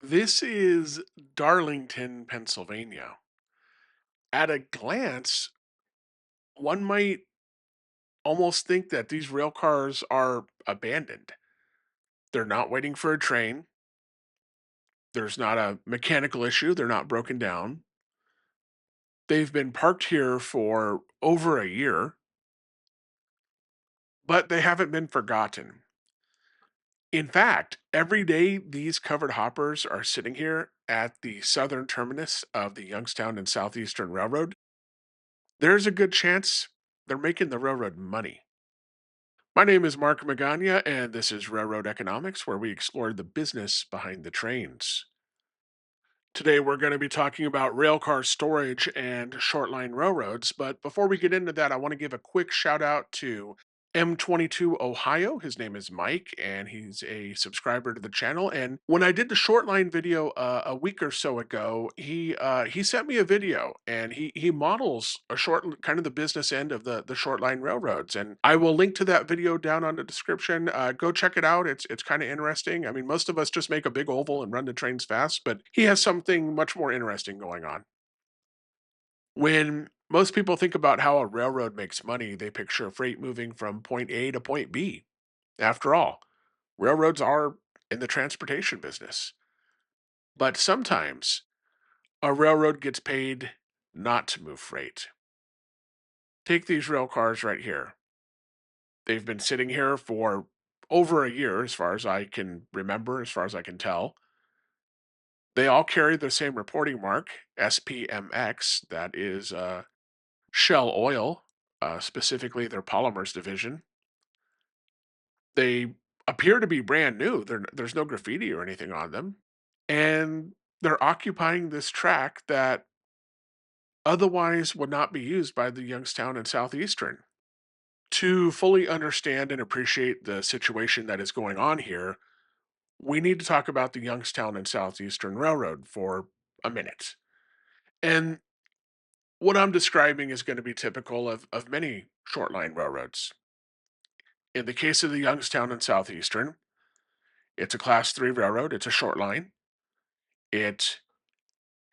This is Darlington, Pennsylvania. At a glance, one might almost think that these rail cars are abandoned. They're not waiting for a train. There's not a mechanical issue. They're not broken down. They've been parked here for over a year, but they haven't been forgotten. In fact, every day these covered hoppers are sitting here at the southern terminus of the Youngstown and Southeastern Railroad. There's a good chance they're making the railroad money. My name is Mark Magana, and this is Railroad Economics, where we explore the business behind the trains. Today, we're going to be talking about railcar storage and shortline railroads. But before we get into that, I want to give a quick shout out to M22 Ohio. His name is Mike, and he's a subscriber to the channel. And when I did the shortline video a week or so ago, he sent me a video, and he models a short kind of the business end of the shortline railroads. And I will link to that video down on the description. Go check it out. It's kind of interesting. I mean, most of us just make a big oval and run the trains fast, but he has something much more interesting going on. When most people think about how a railroad makes money, they picture freight moving from point A to point B. After all, railroads are in the transportation business. But sometimes a railroad gets paid not to move freight. Take these rail cars right here. They've been sitting here for over a year, as far as I can remember, as far as I can tell. They all carry the same reporting mark, SPMX, that is Shell Oil, specifically their polymers division. They appear to be brand new. There's no graffiti or anything on them. And they're occupying this track that otherwise would not be used by the Youngstown and Southeastern. To fully understand and appreciate the situation that is going on here, we need to talk about the Youngstown and Southeastern Railroad for a minute. And what I'm describing is going to be typical of many shortline railroads. In the case of the Youngstown and Southeastern, it's a class 3 railroad, it's a short line. It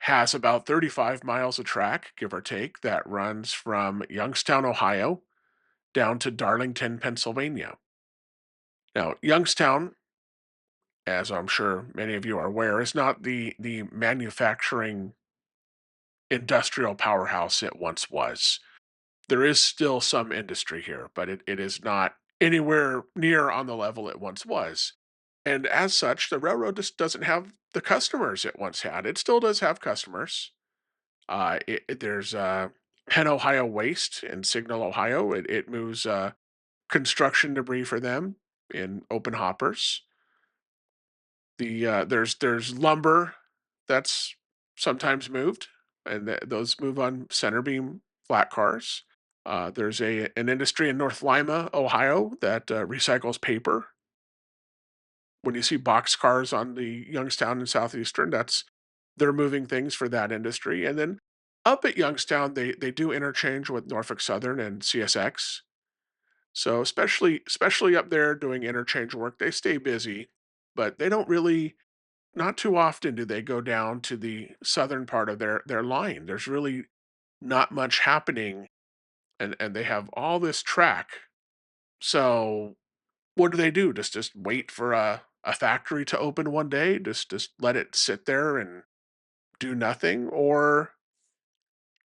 has about 35 miles of track, give or take, that runs from Youngstown, Ohio, down to Darlington, Pennsylvania. Now, Youngstown, as I'm sure many of you are aware, is not the manufacturing industrial powerhouse it once was. There is still some industry here, but it is not anywhere near on the level it once was. And as such, the railroad just doesn't have the customers it once had. It still does have customers. There's Penn Ohio Waste in Signal, Ohio. It moves construction debris for them in open hoppers. There's lumber that's sometimes moved, and those move on center beam flat cars. There's an industry in North Lima, Ohio, that recycles paper. When you see box cars on the Youngstown and Southeastern, that's they're moving things for that industry. And then up at Youngstown, they do interchange with Norfolk Southern and CSX. So especially up there doing interchange work, they stay busy, but they don't really not too often do they go down to the southern part of their line. There's really not much happening, and they have all this track. So what do they do? Just wait for a factory to open one day? Just let it sit there and do nothing? Or,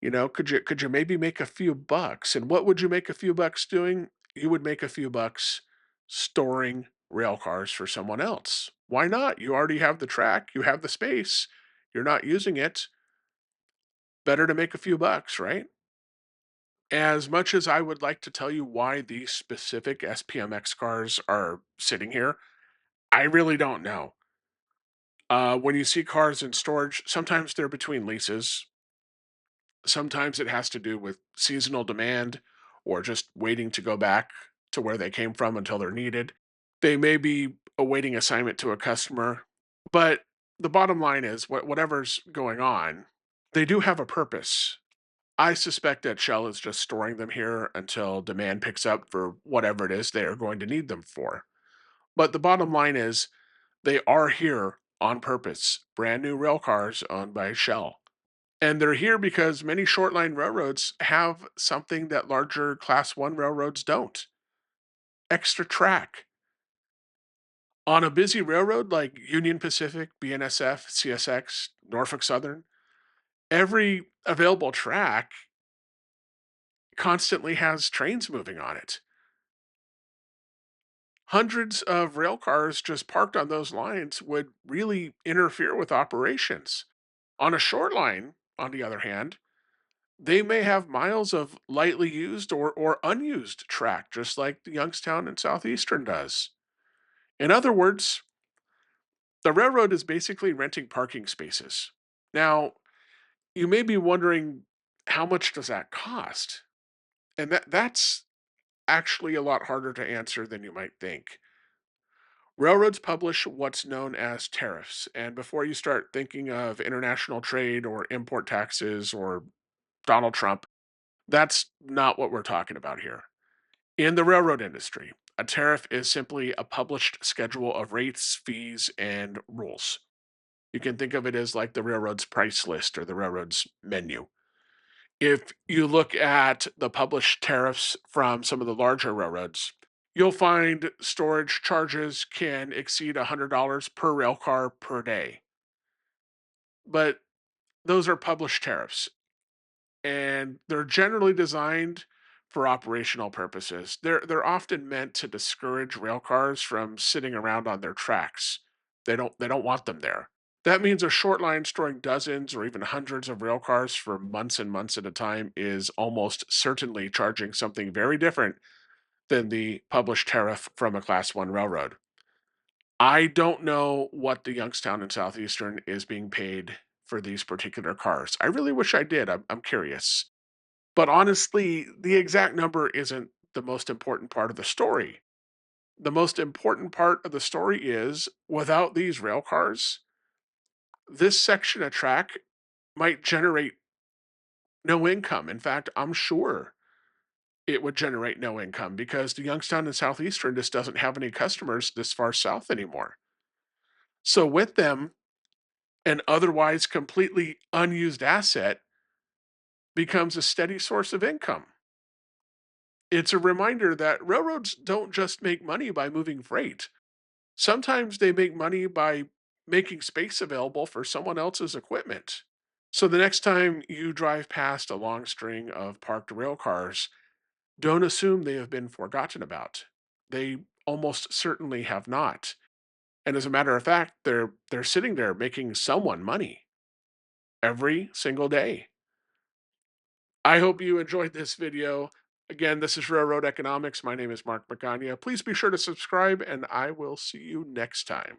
could you maybe make a few bucks? And what would you make a few bucks doing? You would make a few bucks storing rail cars for someone else. Why not? You already have the track, you have the space, you're not using it. Better to make a few bucks, right? As much as I would like to tell you why these specific SPMX cars are sitting here, I really don't know. When you see cars in storage, sometimes they're between leases. Sometimes it has to do with seasonal demand or just waiting to go back to where they came from until they're needed. They may be awaiting assignment to a customer, but the bottom line is whatever's going on, they do have a purpose. I suspect that Shell is just storing them here until demand picks up for whatever it is they are going to need them for. But the bottom line is they are here on purpose, brand new rail cars owned by Shell. And they're here because many shortline railroads have something that larger class 1 railroads don't: extra track. On a busy railroad like Union Pacific, BNSF, CSX, Norfolk Southern, every available track constantly has trains moving on it. Hundreds of rail cars just parked on those lines would really interfere with operations. On a short line, on the other hand, they may have miles of lightly used or unused track, just like the Youngstown and Southeastern does. In other words, the railroad is basically renting parking spaces. Now, you may be wondering, how much does that cost? And that's actually a lot harder to answer than you might think. Railroads publish what's known as tariffs, and before you start thinking of international trade or import taxes or Donald Trump, that's not what we're talking about here. In the railroad industry, a tariff is simply a published schedule of rates, fees, and rules. You can think of it as like the railroad's price list or the railroad's menu. If you look at the published tariffs from some of the larger railroads, you'll find storage charges can exceed $100 per rail car per day. But those are published tariffs, and they're generally designed for operational purposes. They're often meant to discourage rail cars from sitting around on their tracks. They don't want them there. That means a short line storing dozens or even hundreds of rail cars for months and months at a time is almost certainly charging something very different than the published tariff from a class 1 railroad. I don't know what the Youngstown and Southeastern is being paid for these particular cars. I really wish I did. I'm curious. But honestly, the exact number isn't the most important part of the story. The most important part of the story is, without these rail cars, this section of track might generate no income. In fact, I'm sure it would generate no income because the Youngstown and Southeastern just doesn't have any customers this far south anymore. So, with them, an otherwise completely unused asset becomes a steady source of income. It's a reminder that railroads don't just make money by moving freight. Sometimes they make money by making space available for someone else's equipment. So the next time you drive past a long string of parked rail cars, don't assume they have been forgotten about. They almost certainly have not. And as a matter of fact, they're sitting there making someone money every single day. I hope you enjoyed this video. Again, this is Railroad Economics. My name is Mark Magana. Please be sure to subscribe, and I will see you next time.